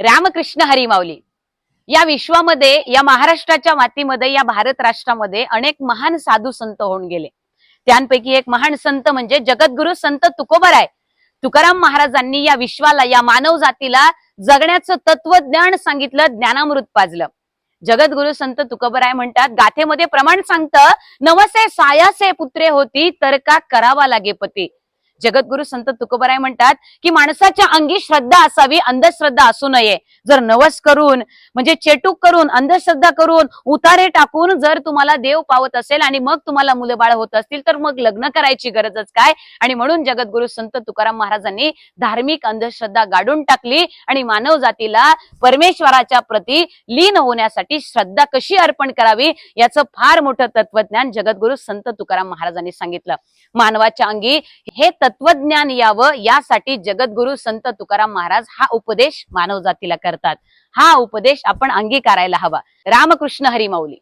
रामकृष्ण हरी माऊली. या विश्वामध्ये, या महाराष्ट्राच्या मातीमध्ये, या भारत राष्ट्रामध्ये अनेक महान साधू संत होऊन गेले. त्यांपैकी एक महान संत म्हणजे जगद्गुरु संत तुकोबराय. तुकाराम महाराजांनी या विश्वाला, या मानव जातीला जगण्याचं तत्वज्ञान सांगितलं, ज्ञानामृत पाजलं. जगद्गुरु संत तुकोबराय म्हणतात, गाथेमध्ये प्रमाण सांगतं, नवसे सायासे पुत्रे होती, तर का करावा लागे पती. जगद्गुरु संत तुकोबराय म्हणतात की माणसाच्या अंगी श्रद्धा असावी, अंधश्रद्धा असू नये. जर नवस करून म्हणजे चेटूक करून, अंधश्रद्धा करून, उतारे टाकून जर तुम्हाला देव पावत असेल आणि मग तुम्हाला मुलं बाळ होत असतील, तर मग लग्न करायची गरजच काय. आणि म्हणून जगद्गुरु संत तुकाराम महाराजांनी धार्मिक अंधश्रद्धा गाडून टाकली आणि मानव जातीला परमेश्वराच्या प्रती लीन होण्यासाठी श्रद्धा कशी अर्पण करावी याचं फार मोठं तत्वज्ञान जगद्गुरु संत तुकाराम महाराजांनी सांगितलं. मानवाच्या अंगी हे तत्वज्ञान यावं यासाठी जगद्गुरु संत तुकाराम महाराज हा उपदेश मानव जातीला करतात. हा उपदेश आपण अंगीकारायला हवा. रामकृष्ण हरी माऊली.